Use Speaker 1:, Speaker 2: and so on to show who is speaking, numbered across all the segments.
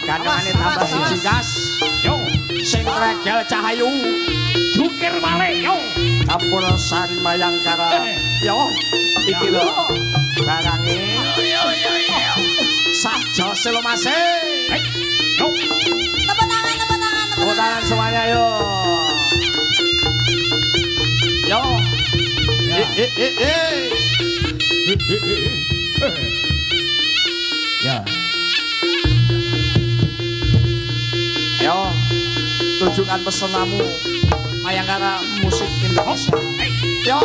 Speaker 1: Kandangane tambah siji gas. Yo, sing regel cahayu. Jukir malih yo. Campur sari mayangkara. Yo, iki lho. Barange. Yo. Saja selo Mas. Yo.
Speaker 2: Tepuk tangan
Speaker 1: Semuanya yo. Yo. Ya. Yo, tunjukkan pesonamu Mayangkara musik Indonesia. Yo.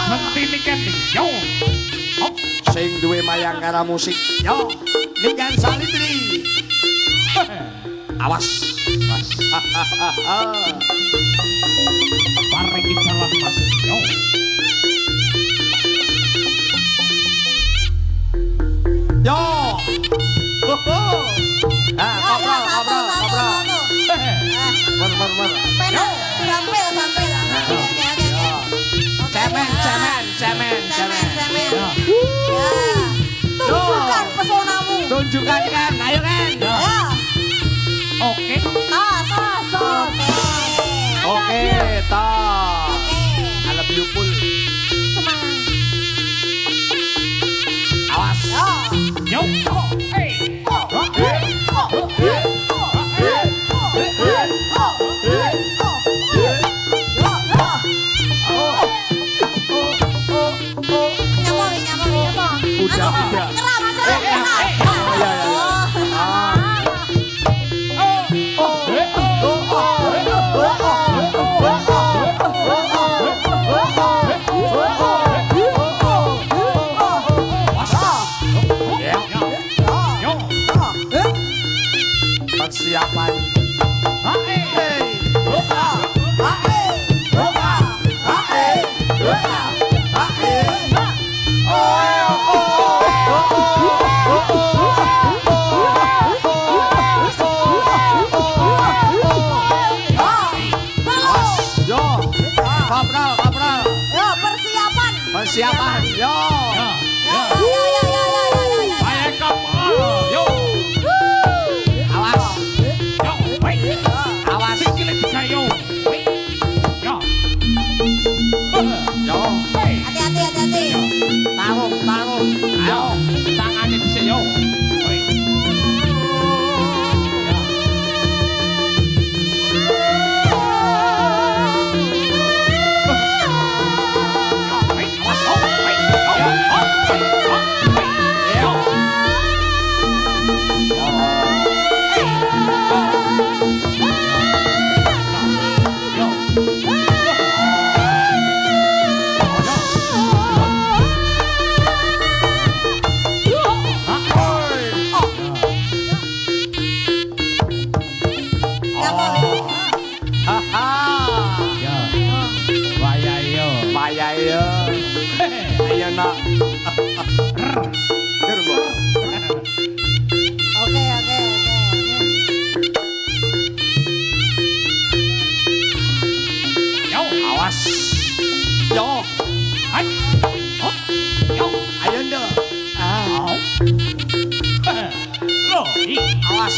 Speaker 3: Menti niken yo.
Speaker 1: Sing duwe Mayangkara musik yo. Niken Salitri. Awas.
Speaker 3: Paring jalan Mas yo.
Speaker 1: Yo. Ngobrol. Mer.
Speaker 2: Penak, sampil.
Speaker 1: Cemen.
Speaker 2: Ya. Tunjukkan pesonamu.
Speaker 1: Tunjukkan kan, ayo kan.
Speaker 2: Ya.
Speaker 3: Oke.
Speaker 1: Oke, ta. I love you full.
Speaker 2: Semangat.
Speaker 1: Awas.
Speaker 3: Yo.
Speaker 1: Udah. Persiapan. Persiapan. Yo.
Speaker 3: Ya.
Speaker 2: Ya, ya, ya, ya, ya, ya, ya, ya.
Speaker 3: Saya kapal. Yo.
Speaker 1: Awas.
Speaker 3: Yo. Baik.
Speaker 1: Awas.
Speaker 3: Sikile tiga yo. Baik. Yo.
Speaker 1: Yo.
Speaker 3: Baik.
Speaker 2: Hati-hati, hati-hati.
Speaker 1: Tarung, tarung.
Speaker 3: Ayo. Tangannya di sini yo. Baik. Ya. Baik. Awas. Oh. Baik. Oh. Oh. Baik. Oh. Baik. Yo.
Speaker 1: Haha. Maya yo. Ayo nak. Gerbo.
Speaker 2: Oke, oke, oke.
Speaker 1: Awas. Yo. Ayo ndo. Awas.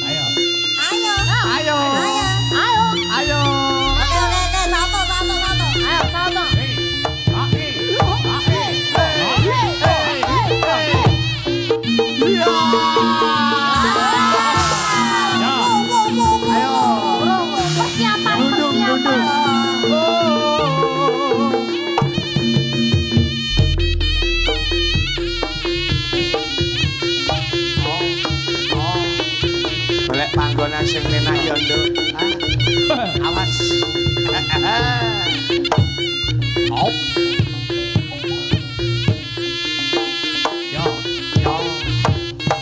Speaker 2: Ayo.
Speaker 1: Ayo.
Speaker 2: Ayo.
Speaker 1: Ayo.
Speaker 2: Oke, oke, oke. Satu, satu, satu. Ayo, satu. Persiapan, persiapan.
Speaker 1: Golek panggonan sing penak yo ndo. Awas. Op. Yo. Yo.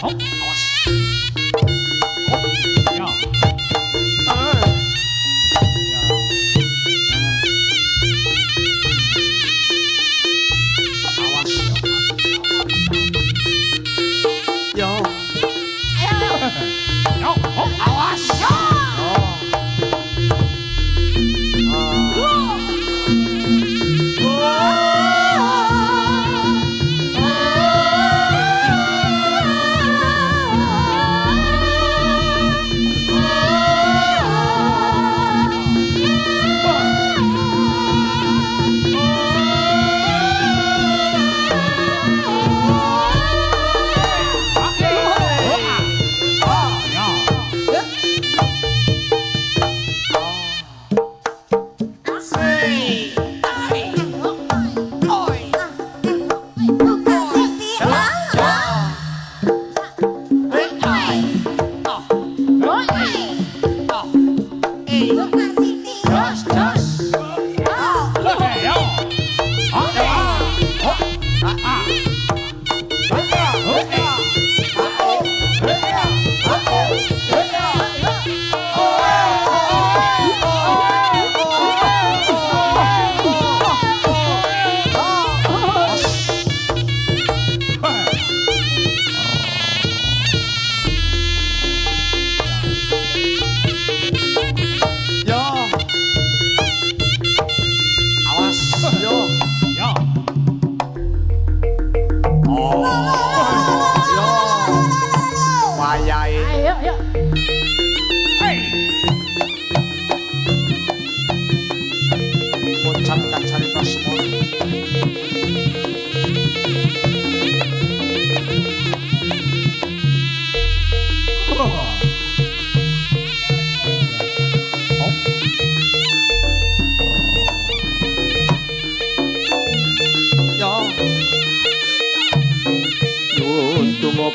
Speaker 1: Op. Awas. Yo. Awas. Yo. Yo. Awas.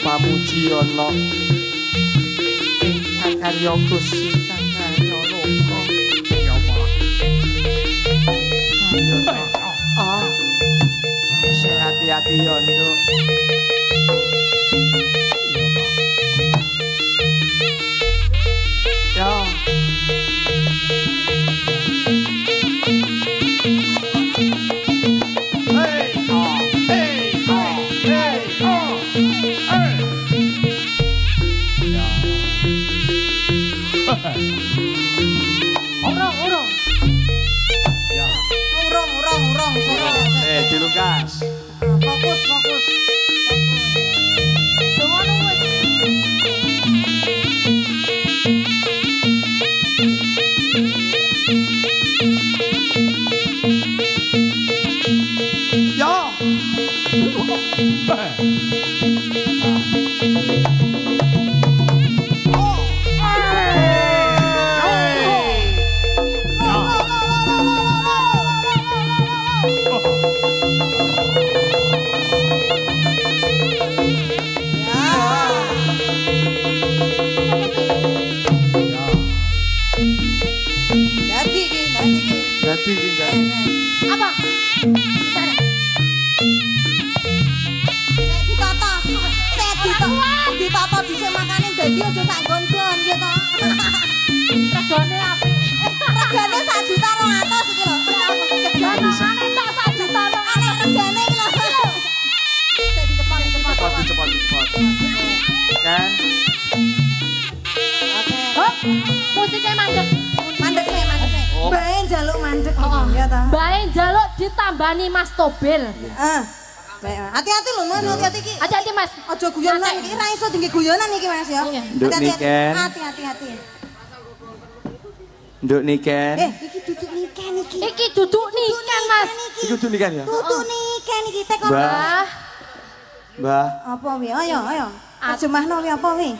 Speaker 1: Pamujiyana ingkang karya Gusti kang karya loka ya Allah. Sing hati-hati ya nduk. Ya.
Speaker 2: Urung. ditata dhisik makane dadi aja sak gon-gon ya to.
Speaker 1: Regane apik.
Speaker 2: Regane 1.200.000 iki lho.
Speaker 1: Regane maneh tak 1.200.000.
Speaker 2: Ana regane iki lho. Dadi cepat.
Speaker 3: Kan?
Speaker 1: Hop, musiknya mandek.
Speaker 2: Mandek sih.
Speaker 3: Oh.
Speaker 2: Bae njaluk mandek
Speaker 1: Oh,
Speaker 2: ya ta.
Speaker 1: bae njaluk ditambani Mas Tobil.
Speaker 2: Hati-hati lho, Mas, hati-hati iki.
Speaker 1: Hati-hati Mas.
Speaker 2: Aja guyonan iki, ra iso tinggi guyonan iki Mas ya.
Speaker 1: Iya.
Speaker 3: Nduk Niken.
Speaker 2: Hati-hati.
Speaker 3: Nduk Niken.
Speaker 2: Iki duduk niken iki.
Speaker 1: Iki duduk niken Mas.
Speaker 3: Iki duduk niken ya?
Speaker 2: Duduk niken iki tekon.
Speaker 3: Mbah. Mbah.
Speaker 2: Apa wi? Ayo. Terjemahno wi apa wi?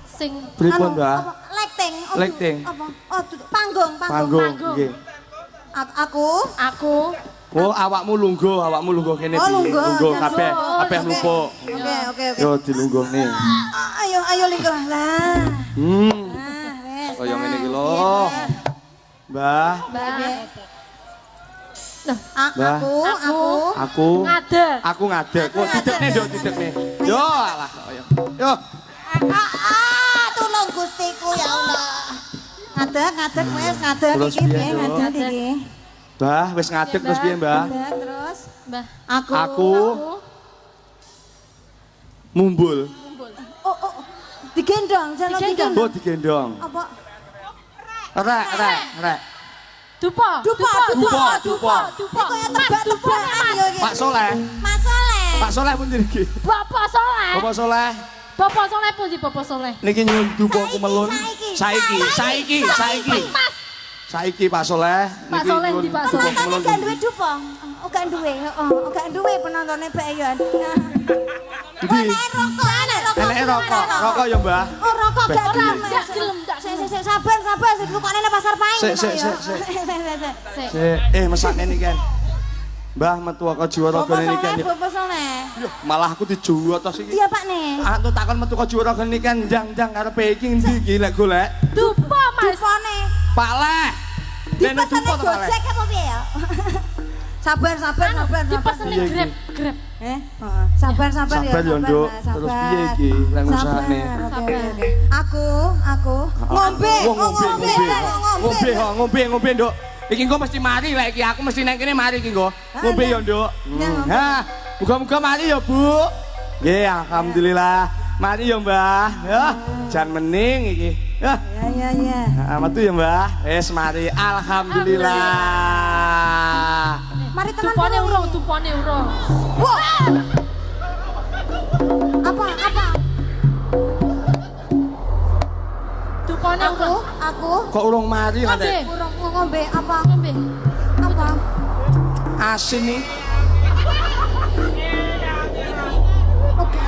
Speaker 1: Sing
Speaker 3: Pripun, Mbah?
Speaker 2: Lekting.
Speaker 3: Lekting.
Speaker 2: Apa? Oh, duduk panggung.
Speaker 3: Panggung. Nggih.
Speaker 2: Aku.
Speaker 3: Oh, awakmu lungguh kene
Speaker 2: Oh, lungguh,
Speaker 3: kabeh lupuk.
Speaker 2: Oke.
Speaker 3: Yo dilungguh nih.
Speaker 2: Ayo lingkuh lah. Wes.
Speaker 3: Kaya ngene iki lho. Mbah. Aku
Speaker 1: ngadeg.
Speaker 3: Aku ngadeg. Kok didekne nduk didekne. Yo alah kaya. Yo.
Speaker 2: Tulung Gustiku ya Allah. Ngadeg wes ngadeg
Speaker 3: Terus
Speaker 2: iki
Speaker 3: piye,
Speaker 2: piye
Speaker 3: Nduk?
Speaker 2: ngadeg iki.
Speaker 3: Mbah, wis ngadeg terus piye, Mbah?
Speaker 2: Ngadeg terus.
Speaker 1: Mbah.
Speaker 3: Aku mumbul.
Speaker 2: Oh. Digendong, jangan digendong.
Speaker 3: Oh, digendong.
Speaker 2: Apa?
Speaker 3: Rek.
Speaker 1: Dupa.
Speaker 3: Dupa.
Speaker 2: Kaya tebak-tebakan ya iki.
Speaker 3: Pak Soleh.
Speaker 2: Mas Soleh.
Speaker 3: Pak Soleh pun iki.
Speaker 1: Bapak Soleh.
Speaker 3: Bapak Soleh.
Speaker 1: Bapak Soleh pun di Bapak Soleh.
Speaker 3: Niki nyuwun dupa kumelun. Saiki.
Speaker 1: Mas.
Speaker 3: Saiki Pak Soleh.
Speaker 1: Pak Soleh di Pak Soleh.
Speaker 2: Penontonnya gak duwe dupa. Oh, gak duwe penontonnya Pak Yon.
Speaker 3: Ndi? Eneke rokok ya, Mbah.
Speaker 2: Oh, rokok gak gelem.
Speaker 1: Gak gelem, gak gelem.
Speaker 2: Sik, sabar, sik tukane nang pasar paing.
Speaker 3: Sik. Mesakne niki kan. Mbah metu kok Jiwaraga niki kan.
Speaker 2: Bapak Soleh.
Speaker 3: Malah aku dijuwo tos iki.
Speaker 2: Iya, Pak nih.
Speaker 3: Aku takon metu kok Jiwaraga niki kan jang karepe iki ndi iki lek golek.
Speaker 1: Dupa Mas.
Speaker 2: Dupane.
Speaker 3: Pak Leh. Dene
Speaker 2: Dipesene
Speaker 3: dupa to Pak Leh.
Speaker 2: Gojek apa piye ya? Sabar.
Speaker 1: Dipesene Grab.
Speaker 2: Sabar ya.
Speaker 3: Sabar ya, Nduk. Terus piye iki lek usahane? Aku ngombe, Nduk. Iki engko mesti mari lek iki aku mesti nang kene mari iki engko. Ngombe ya, Nduk. Ha, muga-muga mari ya, Bu. Nggih, alhamdulillah. Mari ya, Mbah. Ya, jan mening iki. Ya.
Speaker 2: Iya.
Speaker 3: Metu ya, Mbah. Wis mari, alhamdulillah.
Speaker 2: Mari tenan.
Speaker 1: Tupane urung.
Speaker 2: Wah. Apa?
Speaker 1: Tupane urung.
Speaker 2: Aku.
Speaker 3: Kok urung mari
Speaker 1: Ngombe.
Speaker 3: Nek?
Speaker 2: Urung ngombe apa?
Speaker 1: Ngombe.
Speaker 2: Apa?
Speaker 3: Asin nih.
Speaker 2: Oke.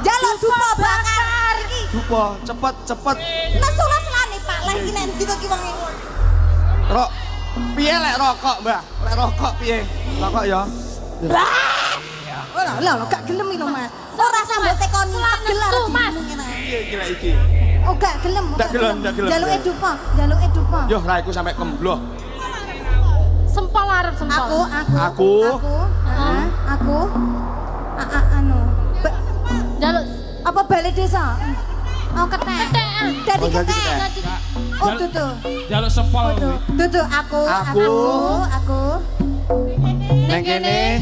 Speaker 2: Jalan dupa bakar iki.
Speaker 3: Dupa, cepet.
Speaker 2: Nesu-nesu lane Pak, lek iki nek ndi to ki wonge.
Speaker 3: Rok. Piye lek rokok, Mbah? Lek rokok piye? Rokok ya.
Speaker 2: Lah gak gelem iki lho, Mas. Ora sambut tekoni tegel
Speaker 1: nesu, Mas.
Speaker 3: Piye iki lek iki?
Speaker 2: Oh, gak gelem.
Speaker 3: Gak gelem.
Speaker 2: Jaluke dupa.
Speaker 3: Yo, ra iku sampe kembloh.
Speaker 1: Sempol arep sempol.
Speaker 2: Aku. Anu.
Speaker 1: Jaluk
Speaker 2: Apa balik desa? Oh, ketek. Dadi
Speaker 3: Oh, dadi
Speaker 2: ketek.
Speaker 3: ketek.
Speaker 2: Oh, dudu.
Speaker 4: Jaluk sepol.
Speaker 2: Dudu aku.
Speaker 3: Neng kene.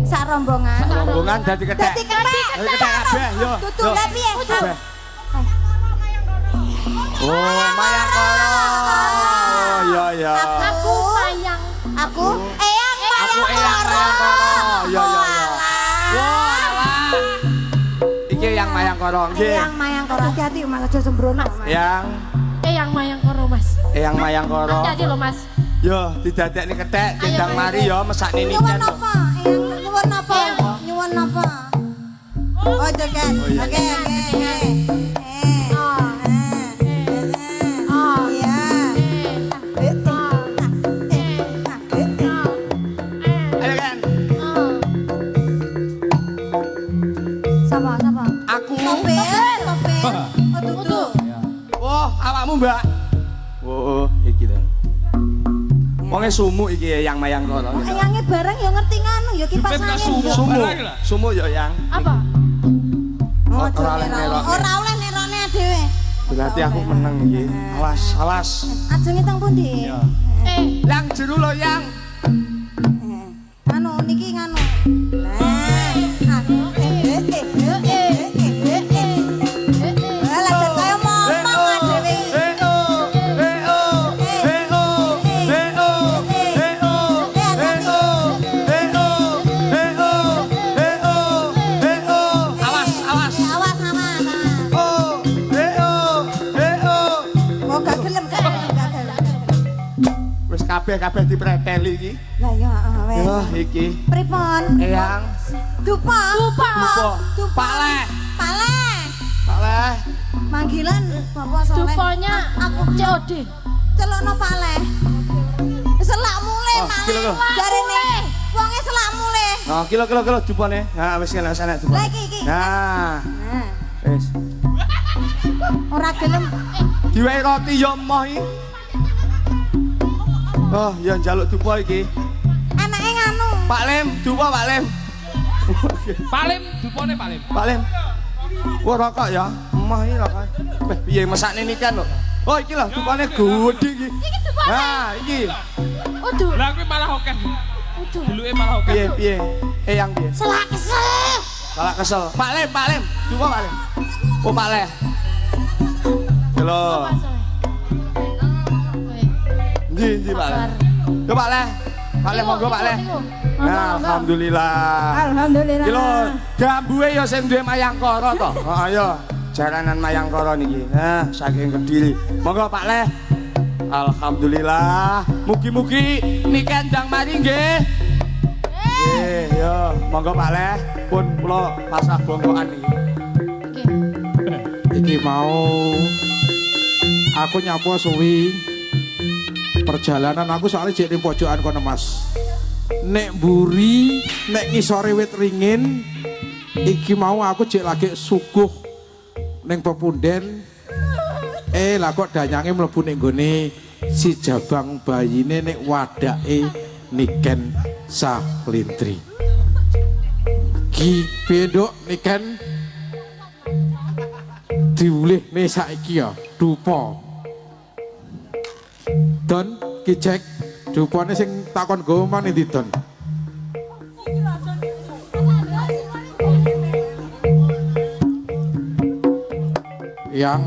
Speaker 2: Sak rombongan.
Speaker 3: Rombongan dadi ketek.
Speaker 2: Dadi ketek.
Speaker 3: Dadi ketek kabeh yo.
Speaker 2: Dudu lah piye?
Speaker 3: Kabeh. Oh, mayang koro. Oh, ya.
Speaker 1: aku mayang.
Speaker 2: Aku eyang mayang koro.
Speaker 3: Ya. Wah, alah. Iki yang mayang koro nggih.
Speaker 2: Eyang mayang koro. Hati-hati Mas aja sembrono, Mas.
Speaker 3: Yang
Speaker 1: Yang mayang koro Mas.
Speaker 3: eyang mayang koro.
Speaker 1: Hati-hati lho Mas.
Speaker 3: Yo, didadekne ketek, gendang mari yo mesakne niken.
Speaker 2: Nyuwun apa? Eyang nyuwun apa? Nyuwun apa? Oh, joget. Oke.
Speaker 3: Ayo kan.
Speaker 2: Sama.
Speaker 3: Aku.
Speaker 2: Topel. Oh, dudu.
Speaker 3: Wah, awakmu, Mbak. Oh, iki to. Wonge sumuk iki yang mayang koro.
Speaker 2: Eyange bareng ya ngerti nganu ya kipas
Speaker 4: Supet gak
Speaker 2: angin.
Speaker 4: sumuk.
Speaker 3: Sumuk yo yang.
Speaker 1: Apa?
Speaker 2: Ojo
Speaker 3: oleh
Speaker 2: nerone.
Speaker 3: nerone.
Speaker 2: Ora oleh nerone dhewe.
Speaker 3: Berarti aku menang iki. Awas, awas.
Speaker 2: Ajeng teng pundi?
Speaker 3: Yang jeru lo yang.
Speaker 2: Anu niki nganu. Lah, Lah kaya momong dhewe.
Speaker 3: Awas, awas.
Speaker 2: Awas sama. Oh gak gelem gak gelem.
Speaker 3: Wis kabeh dipreteli iki.
Speaker 2: Lah ya wes.
Speaker 3: Yo iki.
Speaker 2: Pripun?
Speaker 3: Eyang.
Speaker 2: Dupa.
Speaker 3: Paleh.
Speaker 2: Paleh.
Speaker 3: Paleh.
Speaker 2: Manggilan Bapak Soleh.
Speaker 1: Dupanya
Speaker 2: aku
Speaker 1: COD.
Speaker 2: celokno paleh. Selak mule
Speaker 3: Oh,
Speaker 2: paleh.
Speaker 3: kilo.
Speaker 2: Jarine wonge selak mule.
Speaker 3: Nah, kilo dupane. Nah, wis kena sana
Speaker 2: Lah
Speaker 3: dupane.
Speaker 2: iki.
Speaker 3: Nah,
Speaker 2: Nah,
Speaker 3: wis.
Speaker 2: ora gelem.
Speaker 3: Diwehi roti yo emoh iki. Oh, ya njaluk dupa iki.
Speaker 2: Anake nganu.
Speaker 3: Pak Lem, dupa Pak Lem.
Speaker 4: Palim, dupone palim.
Speaker 3: Pak Lem. Wah, rokok ya. Emoh iki rokok. Weh, piye mesakne nikan lho. Oh, iki lho dupane gedhe iki. Nah, iki.
Speaker 1: Waduh.
Speaker 4: Lah kuwi malah oken.
Speaker 1: Waduh.
Speaker 4: Duluke malah oken.
Speaker 3: Piye? Eyang piye?
Speaker 2: Selak kesel.
Speaker 3: Salah kesel. Pak Lem. Dupa Pak Lem. Oh, Pak Lem. Halo. Ndi Pak Lem. Yo Pak Lem. Pak Lem monggo Pak Lem. Nah, alhamdulillah.
Speaker 2: Alhamdulillah.
Speaker 3: Iki lho, gambuhe ya sing duwe Mayangkara to. Heeh ya, jaranan Mayangkara niki. Nah, saking Kediri. Monggo Pak Leh. Alhamdulillah. Mugi-mugi niki ndang mari nggih. Nggih, ya, monggo Pak Leh. Pun kula pasrah bongkokan niki.
Speaker 5: Iki mau aku nyapu suwi perjalanan aku soalnya jadi pojokan kono Mas. Nek mburi, nek ngisore wit ringin, iki mau aku jek lagi suguh ning pepunden. Lah kok danyange mlebu ning gone si jabang bayine nek wadake Niken Salintri. Ki pedok Niken diulih nih saiki ya dupa. Don ki cek dupane sing takon go mana ndi Don? Yang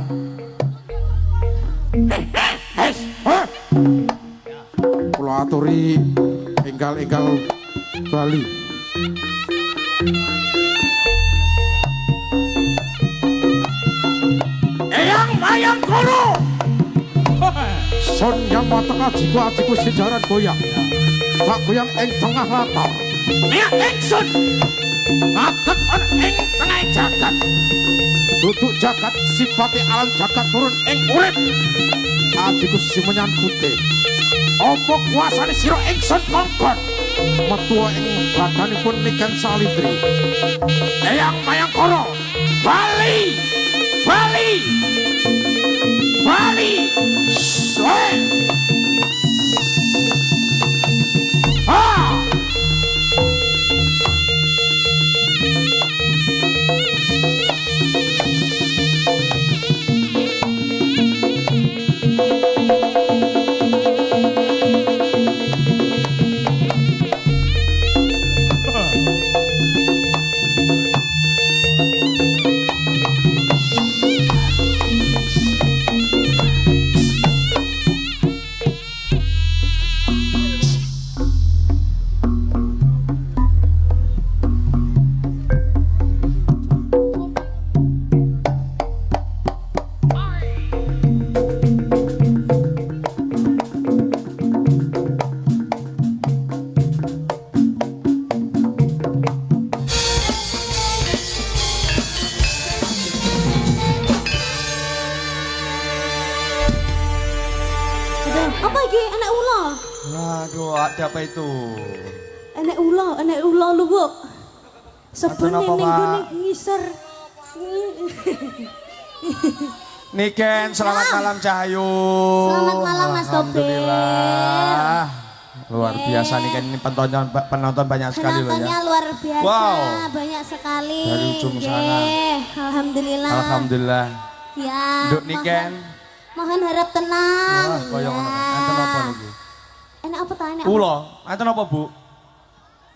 Speaker 5: kula aturi enggal-enggal Bali. Eyang Mayangkara. Son yang mateng ajiku sejaran goyang. Tak goyang ing tengah latar. Nek ingsun ngadeg ana ing tengah jagat. Duduk jagat sifate alam jagat turun ing urip. Ajiku simenyan putih. Apa kuasane sira ingsun kongkon? Metu ing badanipun Niken Salintri. Eyang Mayangkara. Bali.
Speaker 2: Apa iki anak ula?
Speaker 3: Aduh, ada apa itu?
Speaker 2: Anak ula lubuk. Sebene
Speaker 3: Aduh,
Speaker 2: ning
Speaker 3: Pak?
Speaker 2: gone ngisor.
Speaker 3: Niken, selamat malam Cahayu.
Speaker 2: Selamat malam, Mas Topik.
Speaker 3: Alhamdulillah. Luar biasa Niken, ini penonton banyak sekali loh ya.
Speaker 2: Penontonnya luar biasa,
Speaker 3: Wow.
Speaker 2: banyak sekali.
Speaker 3: Dari ujung sana.
Speaker 2: Nggih, alhamdulillah. alhamdulillah.
Speaker 3: Alhamdulillah.
Speaker 2: Ya.
Speaker 3: Nduk niken.
Speaker 2: Mohon harap tenang.
Speaker 3: Wah, kaya ngono. Enten apa niki?
Speaker 2: Enak apa ta enak? apa?
Speaker 3: Ula. Enten apa, Bu?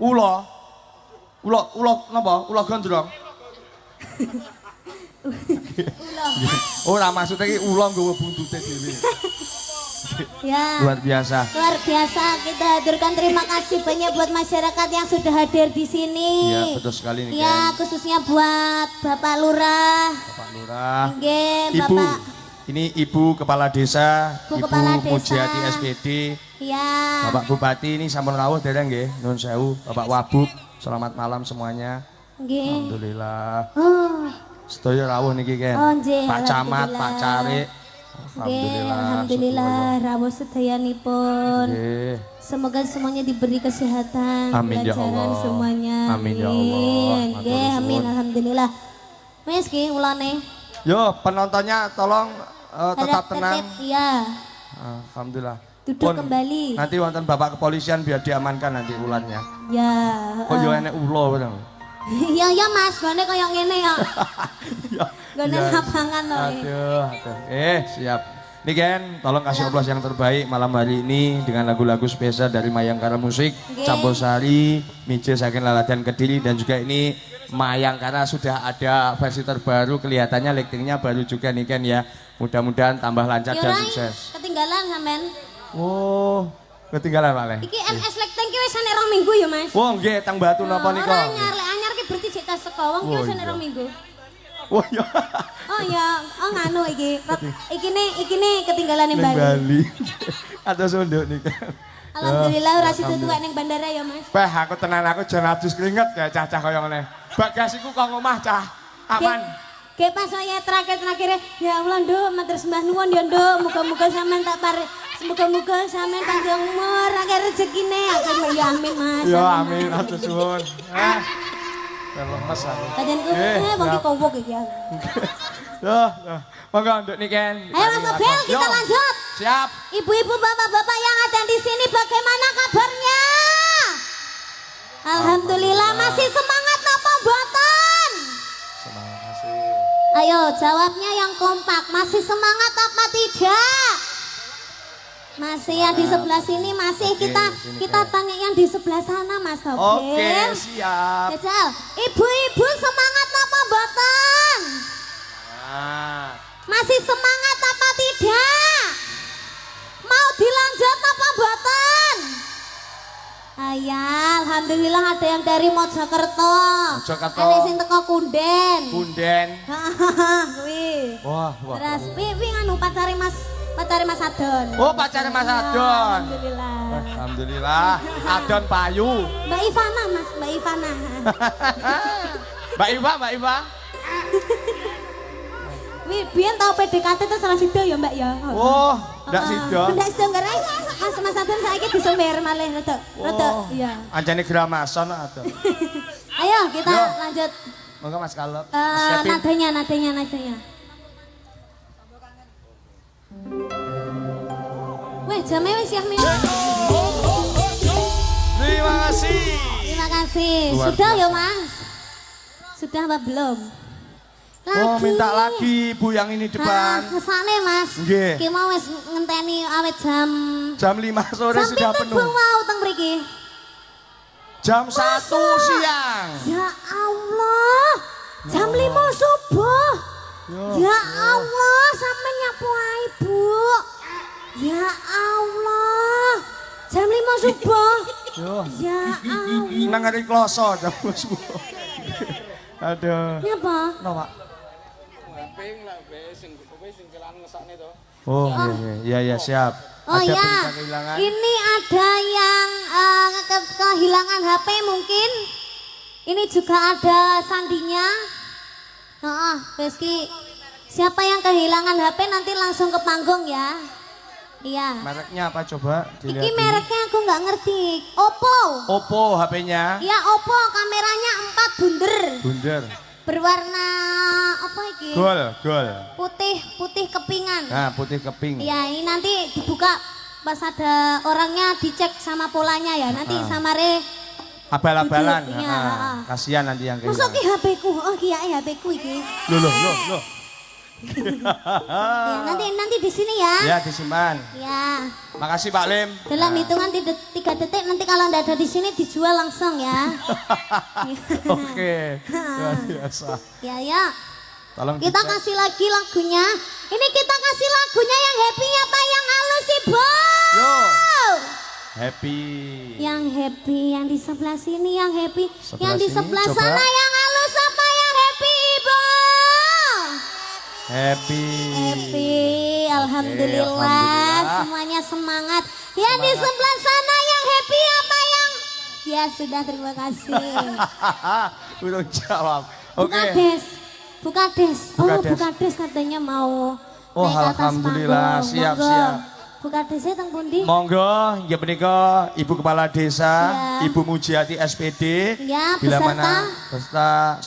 Speaker 3: Ula. Ula napa? Ula gondrong. Ora maksudnya iki ula nggawa buntute dhewe.
Speaker 2: Ya.
Speaker 3: Luar biasa.
Speaker 2: Luar biasa kita haturkan terima kasih banyak buat masyarakat yang sudah hadir di sini.
Speaker 3: Iya, betul sekali nih.
Speaker 2: Ya, khususnya buat Bapak Lurah.
Speaker 3: Bapak Lurah.
Speaker 2: Nggih,
Speaker 3: Ibu.
Speaker 2: Bapak.
Speaker 3: Ini Ibu Kepala Desa,
Speaker 2: Ibu Kepala Desa.
Speaker 3: Mujiati SPD.
Speaker 2: Ya.
Speaker 3: Bapak Bupati ini sampun rawuh dereng nggih, nuwun sewu. Bapak Wabub, selamat malam semuanya.
Speaker 2: Nggih.
Speaker 3: Alhamdulillah.
Speaker 2: Oh.
Speaker 3: Sedaya rawuh niki Ken.
Speaker 2: Oh, nggih,
Speaker 3: Pak Camat,
Speaker 2: alhamdulillah.
Speaker 3: Pak Carik.
Speaker 2: Nggih, alhamdulillah rawuh sedayanipun.
Speaker 3: Nggih.
Speaker 2: Semoga semuanya diberi kesehatan,
Speaker 3: Amin ya
Speaker 2: kelancaran
Speaker 3: Allah.
Speaker 2: semuanya.
Speaker 3: Amin ya Allah.
Speaker 2: Nggih, amin alhamdulillah. Wes ki ulane.
Speaker 3: Yo, penontonnya tolong tetap
Speaker 2: Harap
Speaker 3: tenang.
Speaker 2: tertib, iya.
Speaker 3: Alhamdulillah.
Speaker 2: Duduk
Speaker 3: Pun,
Speaker 2: kembali.
Speaker 3: Nanti wonten Bapak kepolisian biar diamankan nanti ulannya.
Speaker 2: Ya.
Speaker 3: Kok yo enek ulo bareng.
Speaker 2: Ya ya Mas, gone koyo ngene ya.
Speaker 3: Ya.
Speaker 2: Gone
Speaker 3: ya.
Speaker 2: lapangan to.
Speaker 3: Aduh. Siap. Nih Ken, tolong kasih oplos yang terbaik malam hari ini dengan lagu-lagu spesial dari Mayangkara Musik,
Speaker 2: Nggih.
Speaker 3: Campurasari, Mije Saking Laladan Kediri, dan juga ini Mayangkara sudah ada versi terbaru, kelihatannya lightingnya baru juga nih Ken ya. Mudah-mudahan tambah lancar dan
Speaker 2: Yorai,
Speaker 3: sukses.
Speaker 2: ketinggalan sampean.
Speaker 3: Oh, ketinggalan Pak Le.
Speaker 2: Iki MS Lighting ki wis ane 2 minggu ya Mas.
Speaker 3: Wah, nggih tang batu napa nika?
Speaker 2: Ora anyar, lek anyar ki berarti jek tas seko wong ki
Speaker 3: Oh,
Speaker 2: wis ane
Speaker 3: iya.
Speaker 2: 2 minggu.
Speaker 3: Oh iya.
Speaker 2: Oh ya, oh nganu iki. Iki nih ketinggalan ning
Speaker 3: Ning
Speaker 2: Bali.
Speaker 3: Bali. Atau sunduk nih kan.
Speaker 2: Alhamdulillah ora situ tuwek ning bandara ya Mas.
Speaker 3: Peh aku tenan aku jan adus keringet kayak cah-cah kaya ngene. Bagasiku kok ngomah cah. Aman.
Speaker 2: Ge pas saya terakhir ya Allah Nduk matur sembah nuwun ya Nduk muga-muga sampean tak pare muga-muga sampean panjang umur akeh rezekine aku ya amin Mas.
Speaker 3: Ya amin atur suwun. Lemes aku.
Speaker 2: Kajenku wong ki
Speaker 3: siap.
Speaker 2: kowok iki ya.
Speaker 3: Monggo nduk niken.
Speaker 2: Ayo Mas Abel kita lanjut.
Speaker 3: Siap.
Speaker 2: Ibu-ibu bapak-bapak yang ada di sini bagaimana kabarnya? Alhamdulillah masih semangat napa mboten?
Speaker 3: Semangat kasih.
Speaker 2: Ayo jawabnya yang kompak, masih semangat apa tidak? Masih yang di sebelah sini masih
Speaker 3: Oke,
Speaker 2: kita
Speaker 3: sini,
Speaker 2: kita
Speaker 3: Kak.
Speaker 2: tanya yang di sebelah sana Mas Tobel.
Speaker 3: Oke, siap.
Speaker 2: Jajal, ibu-ibu semangat apa mboten?
Speaker 3: Nah,
Speaker 2: Masih semangat apa tidak? Mau dilanjut apa mboten? Ayah, alhamdulillah ada yang dari Mojokerto.
Speaker 3: Mojokerto.
Speaker 2: Ada sing teko Kunden.
Speaker 3: Punden.
Speaker 2: Hahaha, kuwi.
Speaker 3: Wah.
Speaker 2: Terus wi nganu pacare Mas Adon.
Speaker 3: Oh, pacarnya Mas Adon.
Speaker 2: Alhamdulillah.
Speaker 3: Alhamdulillah. Adon payu.
Speaker 2: Mbak Ivana Mas, Mbak Ivana.
Speaker 3: Mbak Iva.
Speaker 2: Wi biyen tau PDKT itu salah sido ya Mbak ya.
Speaker 3: Oh, ndak sido.
Speaker 2: Ndak sido karena Mas Adon saiki disember malih rada. Iya.
Speaker 3: Anjane gramason Adon.
Speaker 2: Ayo kita
Speaker 3: Yo.
Speaker 2: lanjut.
Speaker 3: Monggo Mas Kalep. Mas Kevin.
Speaker 2: Nadanya. Weh, jamnya wis ya, Min.
Speaker 3: Terima kasih.
Speaker 2: Terima kasih.
Speaker 3: Luar
Speaker 2: Sudah
Speaker 3: biasa.
Speaker 2: ya, Mas? Sudah apa belum?
Speaker 3: Oh, minta lagi Bu yang ini depan.
Speaker 2: Kesane, Mas.
Speaker 3: Nggih.
Speaker 2: Ki mau wis ngenteni awet jam
Speaker 3: Jam 5 sore sudah
Speaker 2: Sampai
Speaker 3: penuh.
Speaker 2: mau teng mriki.
Speaker 3: Jam 1 siang.
Speaker 2: Ya Allah. Jam 5 subuh. Ya Allah, sampe nyapu ae, Bu. Ya Allah. Jam 5 subuh.
Speaker 3: Yo.
Speaker 2: Ya Allah.
Speaker 3: Nang hari kloso jam 10. Aduh.
Speaker 2: Nyapa?
Speaker 3: Napa? Oh, iya siap.
Speaker 2: Oh
Speaker 3: Ada
Speaker 2: ya,
Speaker 3: berita kehilangan?
Speaker 2: ini ada yang kehilangan HP mungkin. Ini juga ada sandinya. Rizky, siapa yang kehilangan HP nanti langsung ke panggung ya. Iya.
Speaker 3: Mereknya apa coba?
Speaker 2: Iki
Speaker 3: Dilihat dulu.
Speaker 2: mereknya aku nggak ngerti. Oppo.
Speaker 3: Oppo HP-nya.
Speaker 2: Ya Oppo, kameranya 4 bunder.
Speaker 3: Bunder.
Speaker 2: Berwarna apa iki?
Speaker 3: Gol.
Speaker 2: Putih kepingan.
Speaker 3: Nah, putih keping.
Speaker 2: Iya, ini nanti dibuka pas ada orangnya dicek sama polanya ya. Nanti sama
Speaker 3: abal-abalan.
Speaker 2: Duduk, iya.
Speaker 3: Kasihan nanti yang kayak
Speaker 2: Masuk ki HP-ku. Oh, ki HP ku iki.
Speaker 3: Loh.
Speaker 2: Ya, nanti di sini ya.
Speaker 3: Ya, disimpan.
Speaker 2: Ya.
Speaker 3: Makasih Pak Lim.
Speaker 2: Dalam hitungan 3 detik nanti kalau nggak ada di sini dijual langsung ya.
Speaker 3: Oke. Luar biasa.
Speaker 2: Ya.
Speaker 3: Tolong
Speaker 2: Kita
Speaker 3: dicek.
Speaker 2: kasih lagi lagunya. Ini kita kasih lagunya yang happy apa yang halus sih, Bu?
Speaker 3: Yo. Happy.
Speaker 2: Yang happy, yang di sebelah sini yang happy,
Speaker 3: Sebelah
Speaker 2: yang di
Speaker 3: sini,
Speaker 2: sebelah
Speaker 3: coba.
Speaker 2: sana yang halus apa yang happy, Ibu?
Speaker 3: Happy.
Speaker 2: Happy, alhamdulillah,
Speaker 3: alhamdulillah.
Speaker 2: semuanya semangat. Yang di sebelah sana yang happy apa yang? Ya sudah, terima kasih.
Speaker 3: Udah jawab. Oke.
Speaker 2: Buka des.
Speaker 3: Buka
Speaker 2: Oh,
Speaker 3: des.
Speaker 2: buka des katanya mau.
Speaker 3: Oh,
Speaker 2: naik ke atas
Speaker 3: alhamdulillah.
Speaker 2: panggung.
Speaker 3: Siap,
Speaker 2: Monggo.
Speaker 3: siap.
Speaker 2: Buka desnya teng pundi?
Speaker 3: Monggo, ya menika Ibu Kepala Desa,
Speaker 2: Ya.
Speaker 3: Ibu Mujiati SPD.
Speaker 2: Ya,
Speaker 3: Bila
Speaker 2: beserta?
Speaker 3: mana beserta